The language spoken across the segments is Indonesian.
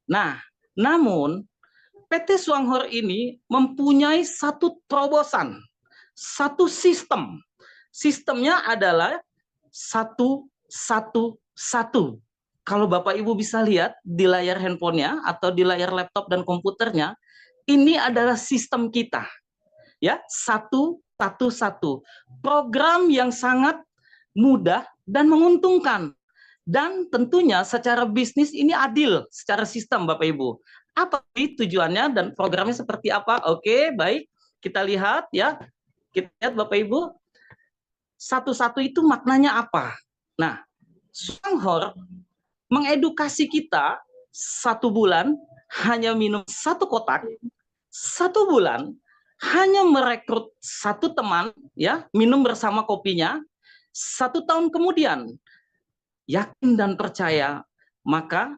Nah, namun PT Suanghor ini mempunyai satu terobosan, satu sistem. Sistemnya adalah 111. Kalau Bapak Ibu bisa lihat di layar handphonenya atau di layar laptop dan komputernya, ini adalah sistem kita, ya, 111. Program yang sangat mudah dan menguntungkan. Dan tentunya secara bisnis ini adil secara sistem, Bapak Ibu. Apa sih tujuannya dan programnya seperti apa? Oke, baik. Kita lihat ya. Kita lihat Bapak Ibu, satu-satu itu maknanya apa? Nah, Suanghor mengedukasi kita 1 bulan hanya minum 1 kotak, 1 bulan hanya merekrut 1 teman, ya, minum bersama kopinya. 1 tahun kemudian, yakin dan percaya, maka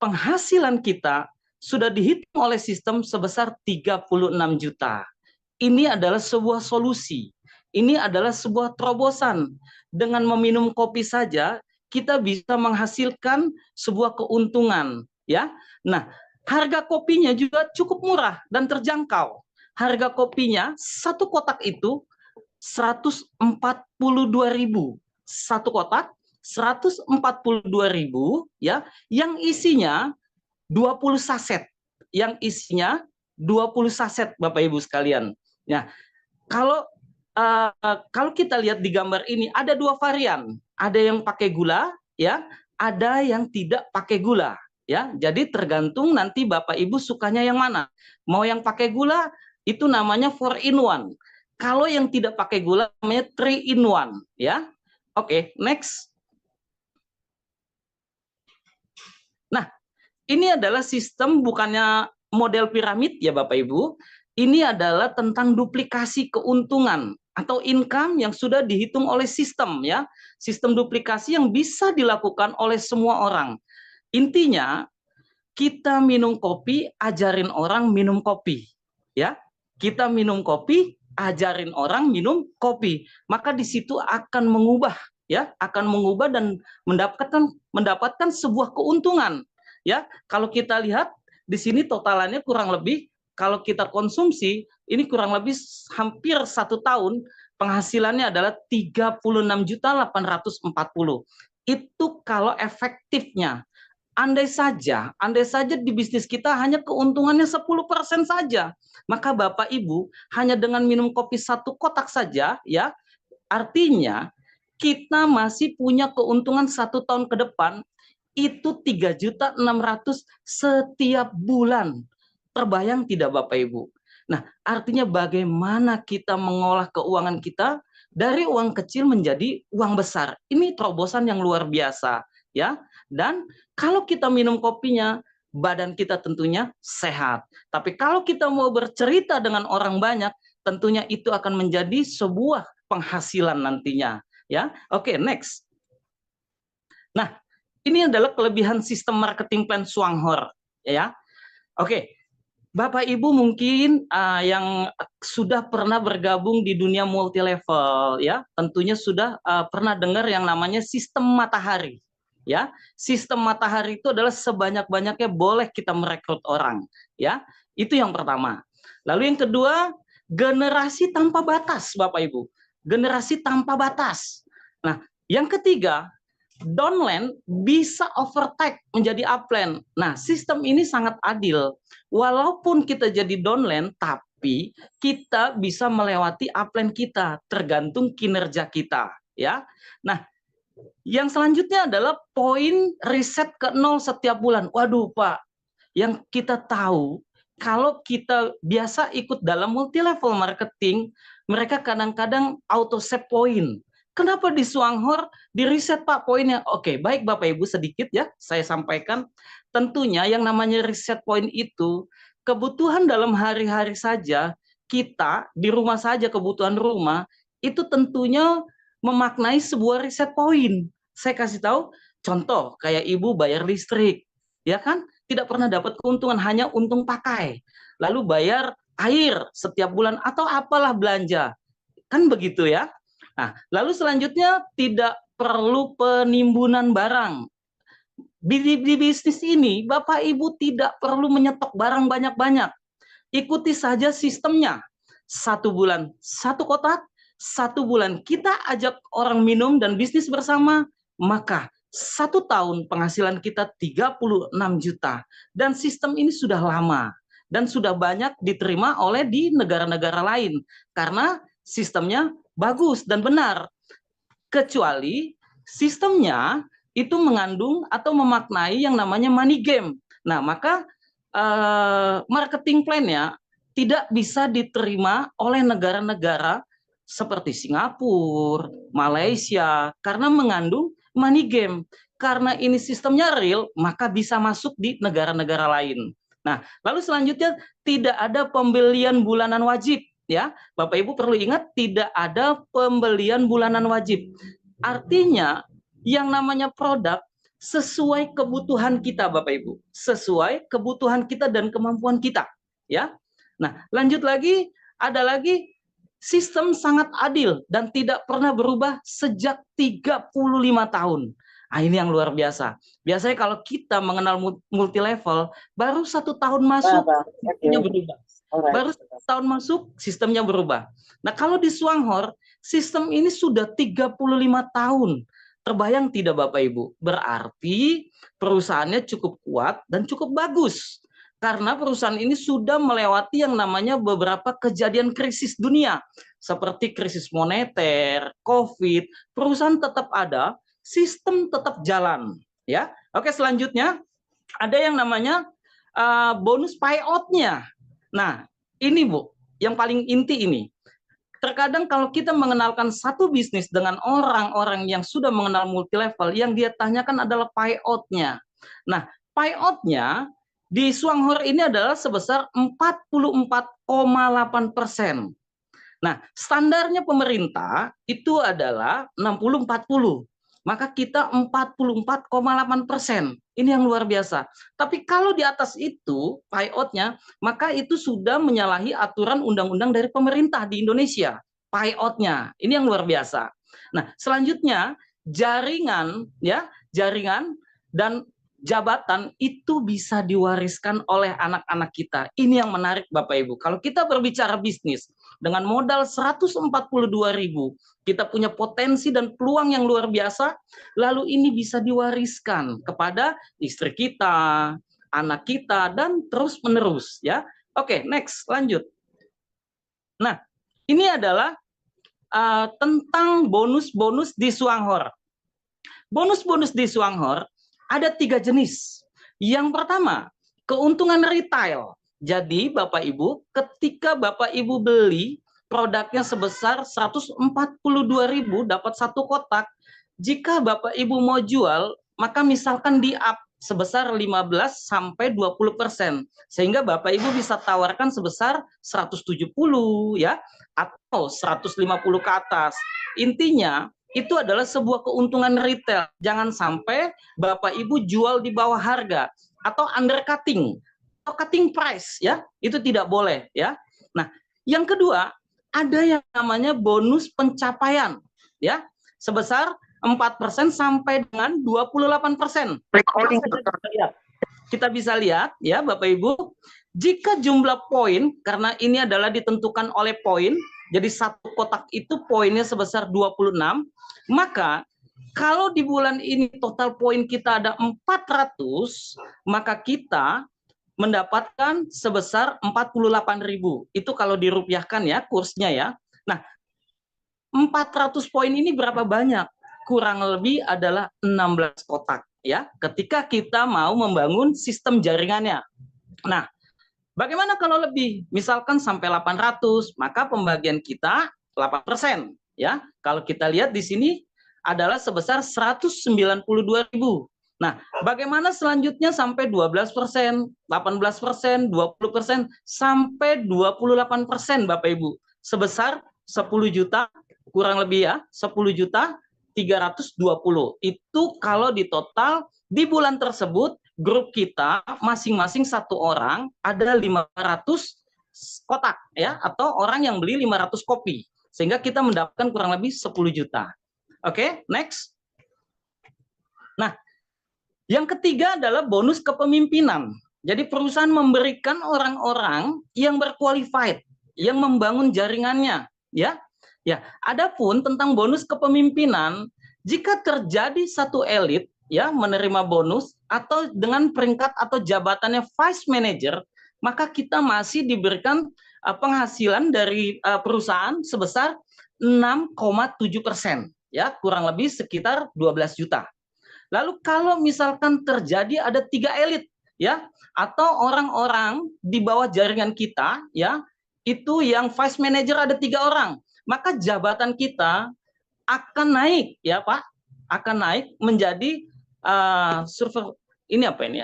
penghasilan kita sudah dihitung oleh sistem sebesar 36 juta. Ini adalah sebuah solusi. Ini adalah sebuah terobosan. Dengan meminum kopi saja, kita bisa menghasilkan sebuah keuntungan, ya. Nah, harga kopinya juga cukup murah dan terjangkau. Harga kopinya 1 kotak itu 142.000. 1 kotak 142.000, ya, yang isinya 20 saset. Yang isinya 20 saset, Bapak Ibu sekalian. Nah, kalau kalau kita lihat di gambar ini ada 2 varian. Ada yang pakai gula, ya, ada yang tidak pakai gula, ya. Jadi tergantung nanti Bapak Ibu sukanya yang mana. Mau yang pakai gula itu namanya 4 in 1. Kalau yang tidak pakai gula namanya 3 in 1, ya. Oke, next. Nah, ini adalah sistem bukannya model piramid ya Bapak Ibu. Ini adalah tentang duplikasi keuntungan atau income yang sudah dihitung oleh sistem, ya. Sistem duplikasi yang bisa dilakukan oleh semua orang. Intinya kita minum kopi, ajarin orang minum kopi, ya. Kita minum kopi, ajarin orang minum kopi. Maka di situ akan mengubah, ya, akan mengubah dan mendapatkan sebuah keuntungan, ya. Kalau kita lihat di sini totalannya kurang lebih, kalau kita konsumsi ini kurang lebih hampir 1 tahun penghasilannya adalah 36.840. Itu kalau efektifnya. Andai saja di bisnis kita hanya keuntungannya 10% saja, maka Bapak Ibu hanya dengan minum kopi 1 kotak saja, ya, artinya kita masih punya keuntungan 1 tahun ke depan itu 3.600.000 setiap bulan. Terbayang tidak Bapak Ibu? Nah, artinya bagaimana kita mengolah keuangan kita dari uang kecil menjadi uang besar. Ini terobosan yang luar biasa, ya. Dan kalau kita minum kopinya, badan kita tentunya sehat. Tapi kalau kita mau bercerita dengan orang banyak, tentunya itu akan menjadi sebuah penghasilan nantinya, ya. Oke, next. Nah, ini adalah kelebihan sistem marketing plan Suanghor, ya. Oke, Bapak Ibu mungkin yang sudah pernah bergabung di dunia multi level, ya, tentunya sudah pernah dengar yang namanya sistem matahari, ya. Sistem matahari itu adalah sebanyak-banyaknya boleh kita merekrut orang, ya. Itu yang pertama. Lalu yang kedua, generasi tanpa batas, Bapak Ibu. Generasi tanpa batas. Nah, yang ketiga, downline bisa overtake menjadi upline. Nah, sistem ini sangat adil. Walaupun kita jadi downline, tapi kita bisa melewati upline kita, tergantung kinerja kita, ya. Nah, yang selanjutnya adalah poin riset ke 0 setiap bulan. Waduh, Pak, yang kita tahu kalau kita biasa ikut dalam multi level marketing, mereka kadang-kadang auto save poin. Kenapa di Suanghor di riset Pak poinnya? Oke, baik Bapak Ibu, sedikit ya saya sampaikan. Tentunya yang namanya riset poin itu kebutuhan dalam hari-hari saja, kita di rumah saja kebutuhan rumah itu tentunya memaknai sebuah riset poin. Saya kasih tahu contoh kayak Ibu bayar listrik, ya kan? Tidak pernah dapat keuntungan, hanya untung pakai. Lalu bayar air setiap bulan atau apalah belanja. Kan begitu ya. Nah, lalu selanjutnya tidak perlu penimbunan barang. di bisnis ini Bapak Ibu tidak perlu menyetok barang banyak-banyak. Ikuti saja sistemnya. 1 bulan 1 kotak, 1 bulan kita ajak orang minum dan bisnis bersama, maka 1 tahun penghasilan kita 36 juta. Dan sistem ini sudah lama dan sudah banyak diterima oleh di negara-negara lain karena sistemnya bagus dan benar. Kecuali sistemnya itu mengandung atau memaknai yang namanya money game. Nah, maka marketing plan-nya tidak bisa diterima oleh negara-negara seperti Singapura, Malaysia, karena mengandung money game. Karena ini sistemnya real, maka bisa masuk di negara-negara lain. Nah, lalu selanjutnya tidak ada pembelian bulanan wajib. Ya, Bapak Ibu perlu ingat tidak ada pembelian bulanan wajib. Artinya yang namanya produk sesuai kebutuhan kita Bapak Ibu, sesuai kebutuhan kita dan kemampuan kita, ya. Nah, lanjut lagi, ada lagi sistem sangat adil dan tidak pernah berubah sejak 35 tahun. Nah, ini yang luar biasa. Biasanya kalau kita mengenal multi level, baru 1 tahun masuk, sistemnya berubah. Baru 1 tahun masuk, sistemnya berubah. Nah, kalau di Swanghor, sistem ini sudah 35 tahun. Terbayang tidak Bapak Ibu? Berarti perusahaannya cukup kuat dan cukup bagus. Karena perusahaan ini sudah melewati yang namanya beberapa kejadian krisis dunia. Seperti krisis moneter, COVID, perusahaan tetap ada, sistem tetap jalan. Ya, oke, selanjutnya ada yang namanya bonus payout-nya. Nah, ini Bu, yang paling inti ini. Terkadang kalau kita mengenalkan satu bisnis dengan orang-orang yang sudah mengenal multi level, yang dia tanyakan adalah payout-nya. Nah, payout-nya di Swanghor ini adalah sebesar 44,8%. Nah, standarnya pemerintah itu adalah 60-40. Maka kita 44,8%. Ini yang luar biasa. Tapi kalau di atas itu, payout-nya, maka itu sudah menyalahi aturan undang-undang dari pemerintah di Indonesia. Payout-nya. Ini yang luar biasa. Nah, selanjutnya jaringan dan jabatan itu bisa diwariskan oleh anak-anak kita. Ini yang menarik Bapak Ibu. Kalau kita berbicara bisnis dengan modal 142.000, kita punya potensi dan peluang yang luar biasa, lalu ini bisa diwariskan kepada istri kita, anak kita, dan terus menerus ya. Oke, next, lanjut. Nah, ini adalah tentang bonus-bonus di Swanghor. Bonus-bonus di Swanghor ada 3 jenis. Yang pertama, keuntungan retail. Jadi Bapak Ibu, ketika Bapak Ibu beli produknya sebesar 142.000 dapat 1 kotak, jika Bapak Ibu mau jual, maka misalkan di up sebesar 15 sampai 20%. Sehingga Bapak Ibu bisa tawarkan sebesar 170 ya atau 150 ke atas. Intinya itu adalah sebuah keuntungan retail. Jangan sampai Bapak Ibu jual di bawah harga atau undercutting atau cutting price ya. Itu tidak boleh ya. Nah, yang kedua, ada yang namanya bonus pencapaian ya. Sebesar 4% sampai dengan 28%. Kita bisa lihat ya Bapak Ibu, jika jumlah poin, karena ini adalah ditentukan oleh poin, jadi 1 kotak itu poinnya sebesar 26, maka kalau di bulan ini total poin kita ada 400, maka kita mendapatkan sebesar 48.000. Itu kalau dirupiahkan ya kursnya ya. Nah, 400 poin ini berapa banyak? Kurang lebih adalah 16 kotak ya. Ketika kita mau membangun sistem jaringannya. Nah, bagaimana kalau lebih? Misalkan sampai 800, maka pembagian kita 8% ya. Kalau kita lihat di sini adalah sebesar 192.000. Nah, bagaimana selanjutnya sampai 12%, 18%, 20%, sampai 28% Bapak Ibu. Sebesar 10 juta, kurang lebih ya, 10 juta 320. Itu kalau di total di bulan tersebut grup kita masing-masing 1 orang ada 500 kotak ya, atau orang yang beli 500 kopi. Sehingga kita mendapatkan kurang lebih 10 juta. Oke, next. Nah, Yang ketiga adalah bonus kepemimpinan. Jadi perusahaan memberikan orang-orang yang berqualified, yang membangun jaringannya, ya. Ya, adapun tentang bonus kepemimpinan, jika terjadi satu elit ya menerima bonus atau dengan peringkat atau jabatannya vice manager, maka kita masih diberikan penghasilan dari perusahaan sebesar 6,7%, ya, kurang lebih sekitar 12 juta. Lalu kalau misalkan terjadi ada 3 elit, ya, atau orang-orang di bawah jaringan kita, ya, itu yang vice manager ada 3 orang, maka jabatan kita akan naik, ya Pak, akan naik menjadi server ini apa ini,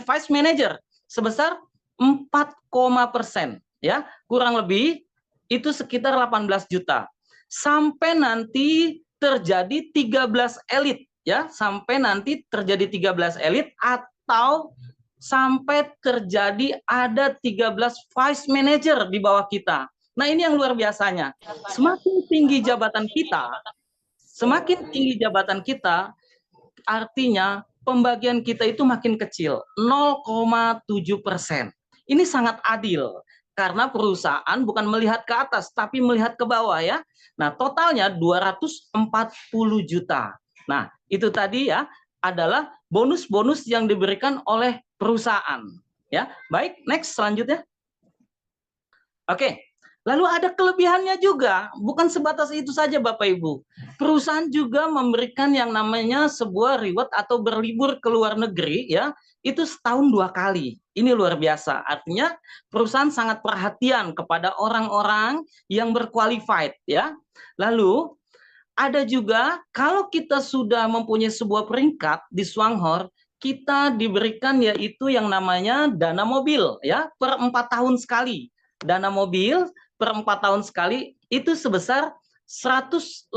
vice manager sebesar 4%, ya, kurang lebih itu sekitar 18 juta. Sampai nanti terjadi 13 elit, ya, sampai nanti terjadi 13 elit atau sampai terjadi ada 13 vice manager di bawah kita. Nah, ini yang luar biasanya. Semakin tinggi jabatan kita, artinya pembagian kita itu makin kecil, 0,7%. Ini sangat adil karena perusahaan bukan melihat ke atas tapi melihat ke bawah, ya. Nah, totalnya 240 juta. Nah, itu tadi ya adalah bonus-bonus yang diberikan oleh perusahaan, ya. Baik, next selanjutnya. Oke. Lalu ada kelebihannya juga, bukan sebatas itu saja Bapak Ibu. Perusahaan juga memberikan yang namanya sebuah reward atau berlibur ke luar negeri, ya, itu setahun 2 kali. Ini luar biasa. Artinya perusahaan sangat perhatian kepada orang-orang yang berqualified, ya. Lalu ada juga kalau kita sudah mempunyai sebuah peringkat di Swanghor, kita diberikan yaitu yang namanya dana mobil, ya, per 4 tahun sekali. Dana mobil per 4 tahun sekali itu sebesar 180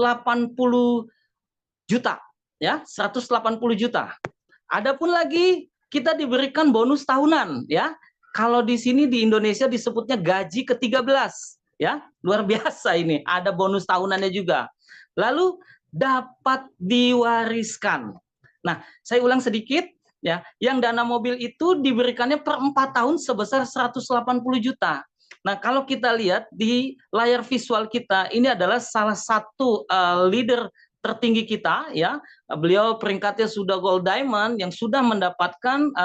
juta, ya, 180 juta. Adapun lagi kita diberikan bonus tahunan, ya. Kalau di sini di Indonesia disebutnya gaji ke-13, ya. Luar biasa ini, ada bonus tahunannya juga. Lalu dapat diwariskan. Nah, saya ulang sedikit, ya. Yang dana mobil itu diberikannya per 4 tahun sebesar 180 juta. Nah, kalau kita lihat di layar visual kita, ini adalah salah satu leader tertinggi kita, ya. Beliau peringkatnya sudah gold diamond yang sudah mendapatkan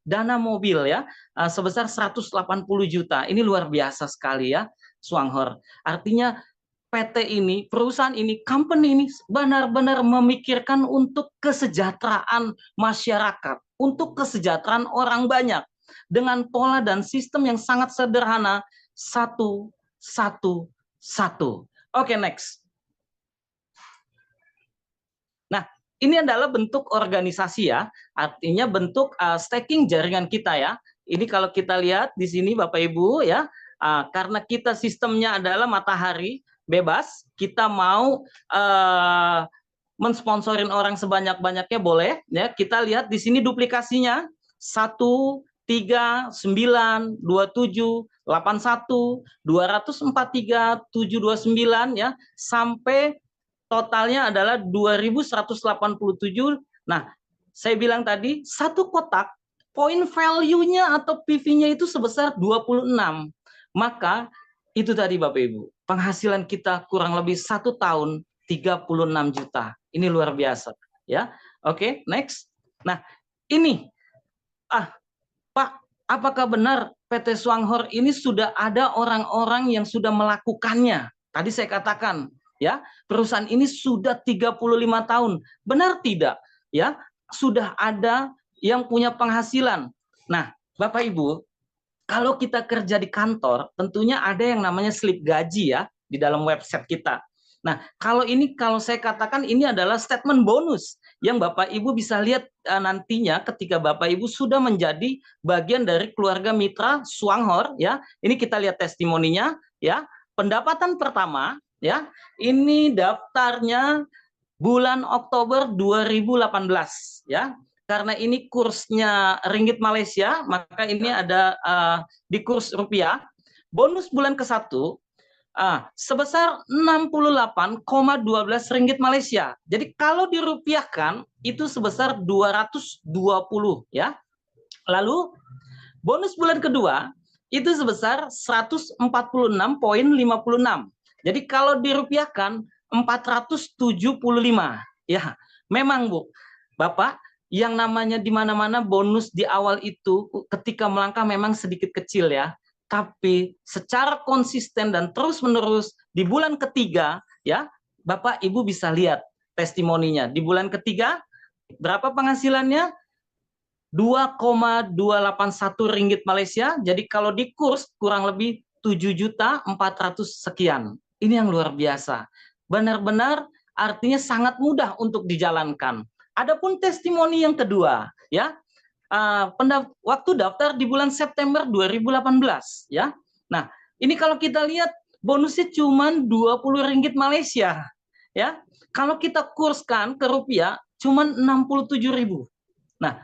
dana mobil, ya, sebesar 180 juta. Ini luar biasa sekali, ya, Swanghor. Artinya PT ini, perusahaan ini, company ini benar-benar memikirkan untuk kesejahteraan masyarakat, untuk kesejahteraan orang banyak dengan pola dan sistem yang sangat sederhana, 1, 1, 1. Oke, next. Nah, ini adalah bentuk organisasi, ya, artinya bentuk staking jaringan kita, ya. Ini kalau kita lihat di sini Bapak Ibu, ya, karena kita sistemnya adalah matahari bebas, kita mau mensponsorin orang sebanyak-banyaknya boleh, ya. Kita lihat di sini duplikasinya 1, 3, 9, 27, 81, 243, 729, ya, sampai totalnya adalah 2187. Nah, saya bilang tadi satu kotak point value-nya atau PV-nya itu sebesar 26. Maka itu tadi Bapak Ibu, penghasilan kita kurang lebih 1 tahun 36 juta. Ini luar biasa, ya. Oke, next. Nah, ini Pak, apakah benar PT Swanghor ini sudah ada orang-orang yang sudah melakukannya? Tadi saya katakan, ya, perusahaan ini sudah 35 tahun. Benar tidak? Ya, sudah ada yang punya penghasilan. Nah, Bapak Ibu, kalau kita kerja di kantor, tentunya ada yang namanya slip gaji, ya, di dalam website kita. Nah, kalau saya katakan ini adalah statement bonus yang Bapak Ibu bisa lihat nantinya ketika Bapak Ibu sudah menjadi bagian dari keluarga mitra Swanghor, ya. Ini kita lihat testimoninya, ya. Pendapatan pertama, ya. Ini daftarnya bulan Oktober 2018, ya. Karena ini kursnya ringgit Malaysia, maka ini ada di kurs rupiah. Bonus bulan ke-1 sebesar 68,12 ringgit Malaysia. Jadi kalau dirupiahkan itu sebesar 220 ya. Lalu bonus bulan kedua itu sebesar 146,56. Jadi kalau dirupiahkan 475 ya. Memang Bu, Bapak, yang namanya di mana-mana bonus di awal itu ketika melangkah memang sedikit kecil ya. Tapi secara konsisten dan terus-menerus di bulan ketiga ya, Bapak Ibu bisa lihat testimoninya. Di bulan ketiga berapa penghasilannya? 2,281 ringgit Malaysia. Jadi kalau di kurs kurang lebih 7.400.000 sekian. Ini yang luar biasa. Benar-benar artinya sangat mudah untuk dijalankan. Adapun testimoni yang kedua ya, waktu daftar di bulan September 2018 ya. Nah, ini kalau kita lihat bonusnya cuma 20 ringgit Malaysia ya. Kalau kita kurskan ke rupiah cuma 67.000. Nah,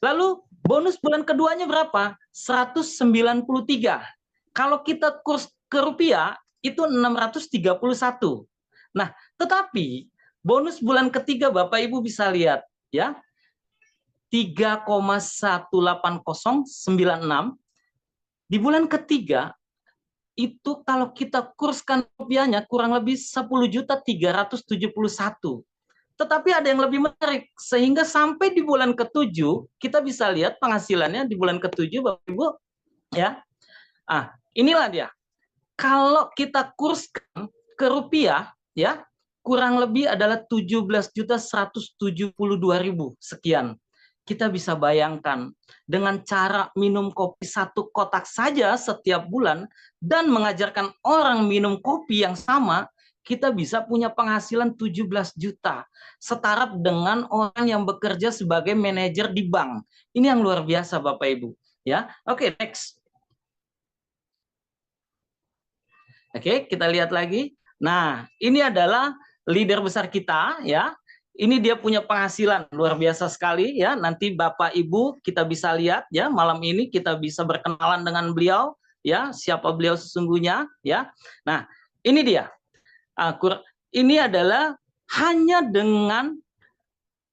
lalu bonus bulan keduanya berapa? 193. Kalau kita kurs ke rupiah itu 631. Nah, tetapi bonus bulan ketiga Bapak Ibu bisa lihat ya. 3,18096 di bulan ketiga itu kalau kita kurskan rupiahnya kurang lebih 10.371. Tetapi ada yang lebih menarik sehingga sampai di bulan ke-7 kita bisa lihat penghasilannya di bulan ke-7 Bapak Ibu ya. Inilah dia. Kalau kita kurskan ke rupiah ya kurang lebih adalah 17.172.000 sekian. Kita bisa bayangkan dengan cara minum kopi 1 kotak saja setiap bulan dan mengajarkan orang minum kopi yang sama, kita bisa punya penghasilan 17 juta. Setara dengan orang yang bekerja sebagai manajer di bank. Ini yang luar biasa Bapak Ibu. Ya, oke, next. Oke, kita lihat lagi. Nah, ini adalah leader besar kita ya. Ini dia punya penghasilan luar biasa sekali ya. Nanti Bapak Ibu kita bisa lihat ya, malam ini kita bisa berkenalan dengan beliau ya, siapa beliau sesungguhnya ya. Nah, ini dia. Ini adalah hanya dengan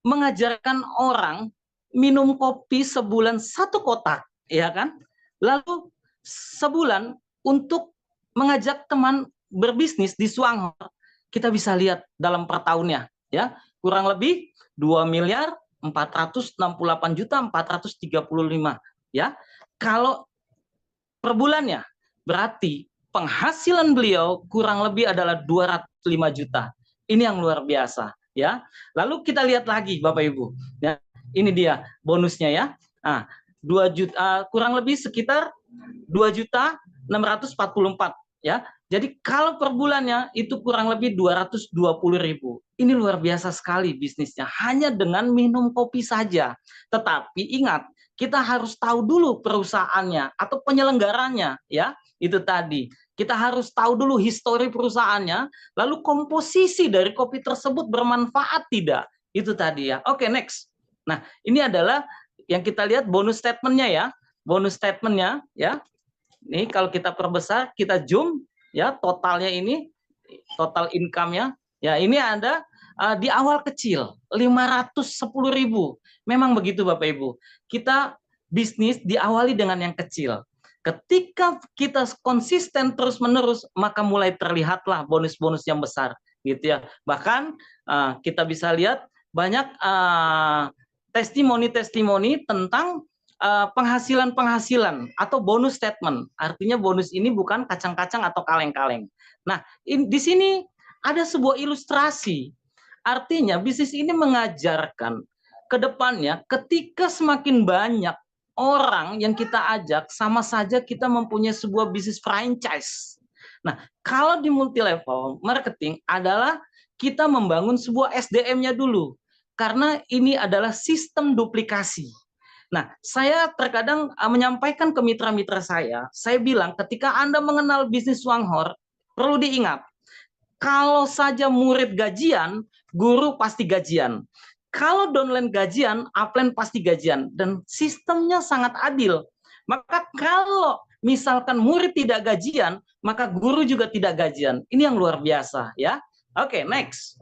mengajarkan orang minum kopi sebulan 1 kotak ya kan. Lalu sebulan untuk mengajak teman berbisnis di Swanghor, kita bisa lihat dalam per tahunnya ya kurang lebih 2.468.435 ya. Kalau per bulannya berarti penghasilan beliau kurang lebih adalah 205 juta. Ini yang luar biasa ya. Lalu kita lihat lagi Bapak Ibu ya. Ini dia bonusnya ya. 2 juta kurang lebih sekitar 2.644 ya. Jadi kalau per bulannya itu kurang lebih 220.000. Ini luar biasa sekali bisnisnya hanya dengan minum kopi saja. Tetapi ingat, kita harus tahu dulu perusahaannya atau penyelenggaranya ya. Itu tadi. Kita harus tahu dulu histori perusahaannya, lalu komposisi dari kopi tersebut bermanfaat tidak. Itu tadi ya. Oke, next. Nah, ini adalah yang kita lihat bonus statementnya ya. Bonus statementnya ya. Ini kalau kita perbesar, kita zoom ya, totalnya ini, total income-nya. Ya, ini ada di awal kecil, 510.000. Memang begitu Bapak Ibu. Kita bisnis diawali dengan yang kecil. Ketika kita konsisten terus-menerus, maka mulai terlihatlah bonus-bonus yang besar. Gitu ya. Bahkan kita bisa lihat banyak testimoni-testimoni tentang penghasilan atau bonus statement. Artinya bonus ini bukan kacang-kacang atau kaleng-kaleng. Nah, di sini ada sebuah ilustrasi. Artinya bisnis ini mengajarkan ke depannya ketika semakin banyak orang yang kita ajak, sama saja kita mempunyai sebuah bisnis franchise. Nah, kalau di multi level marketing adalah kita membangun sebuah SDM-nya dulu. Karena ini adalah sistem duplikasi. Nah, saya terkadang menyampaikan ke mitra-mitra saya bilang ketika Anda mengenal bisnis Swanghor, perlu diingat, kalau saja murid gajian, guru pasti gajian. Kalau downline gajian, upline pasti gajian. Dan sistemnya sangat adil. Maka kalau misalkan murid tidak gajian, maka guru juga tidak gajian. Ini yang luar biasa ya. Oke, next.